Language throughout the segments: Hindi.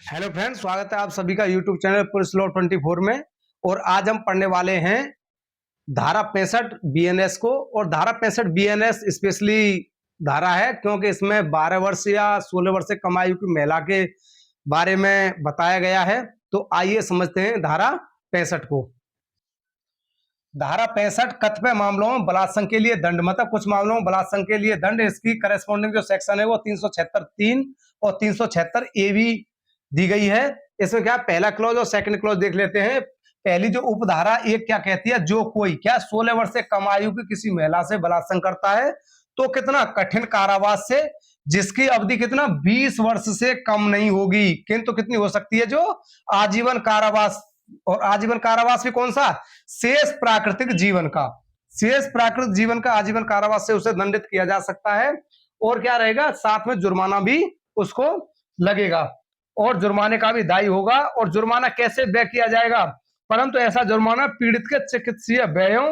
हेलो फ्रेंड्स, स्वागत है आप सभी का यूट्यूब चैनल पुलिस लॉ 24 में। और आज हम पढ़ने वाले हैं धारा 65 बीएनएस को। और धारा 65 बीएनएस स्पेशली धारा है क्योंकि इसमें 12 वर्ष या 16 वर्ष से कम आयु की महिला के बारे में बताया गया है। तो आइए समझते हैं धारा 65 को। धारा 65 कतिपय मामलों में बलात्संग के लिए दंड, मतलब कुछ मामलों में बलात्संग के लिए दंड, इसकी करस्पॉन्डिंग जो सेक्शन है वो 376(3) और 376(a) भी दी गई है। इसमें क्या पहला क्लॉज और सेकंड क्लॉज देख लेते हैं। पहली जो उपधारा एक क्या कहती है, जो कोई क्या 16 वर्ष से कम आयु की किसी महिला से बलात्संग करता है तो कितना कठिन कारावास से, जिसकी अवधि कितना 20 वर्ष से कम नहीं होगी, किंतु कितनी हो सकती है, जो आजीवन कारावास। और आजीवन कारावास भी कौन सा, शेष प्राकृतिक जीवन का, शेष प्राकृतिक जीवन का आजीवन कारावास से उसे दंडित किया जा सकता है। और क्या रहेगा, साथ में जुर्माना भी उसको लगेगा और जुर्माने का भी दायी होगा। और जुर्माना कैसे व्यय किया जाएगा, परंतु ऐसा जुर्माना पीड़ित के चिकित्सीय व्ययों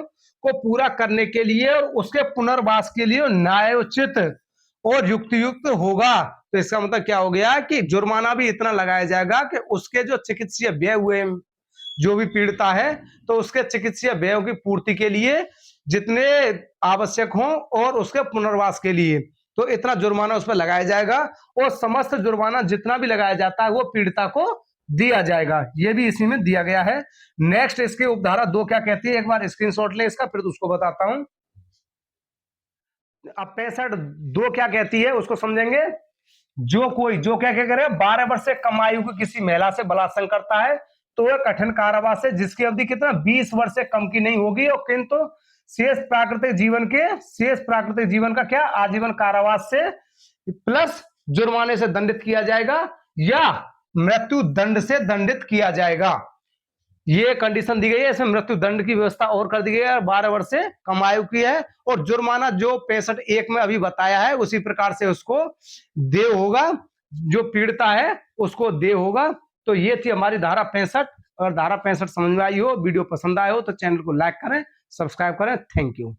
को पूरा करने के लिए और उसके पुनर्वास के लिए न्यायोचित और युक्तियुक्त होगा। तो इसका मतलब क्या हो गया कि जुर्माना भी इतना लगाया जाएगा कि उसके जो चिकित्सीय व्यय हुए जो भी पीड़िता है तो उसके चिकित्सीय व्ययों की पूर्ति के लिए जितने आवश्यक हों और उसके पुनर्वास के लिए, तो इतना जुर्माना उस पर लगाया जाएगा। और समस्त जुर्माना जितना भी लगाया जाता है वो पीड़िता को दिया जाएगा। ये भी इसी में दिया गया है। नेक्स्ट इसके उपधारा 2 क्या कहती है, एक बार स्क्रीनशॉट ले इसका, फिर उसको बताता हूं। अब 65(2) क्या कहती है उसको समझेंगे। जो कोई, जो क्या क्या करे, 12 वर्ष से कम आयु की किसी महिला से बलात्संग करता है तो वह कठिन कारावास है जिसकी अवधि कितना 20 वर्ष से कम की नहीं होगी, और किंतु शेष प्राकृतिक जीवन का क्या आजीवन कारावास से प्लस जुर्माने से दंडित किया जाएगा या मृत्यु दंड से दंडित किया जाएगा। ये कंडीशन दी गई है। इसमें मृत्यु दंड की व्यवस्था और कर दी गई है, 12 वर्ष से कम आयु की है। और जुर्माना जो 65(1) में अभी बताया है उसी प्रकार से उसको देय होगा, जो पीड़िता है उसको देय होगा। तो ये थी हमारी धारा 65। और धारा 65 समझ में आई हो, वीडियो पसंद आए हो तो चैनल को लाइक करें, सब्सक्राइब करें। Thank you.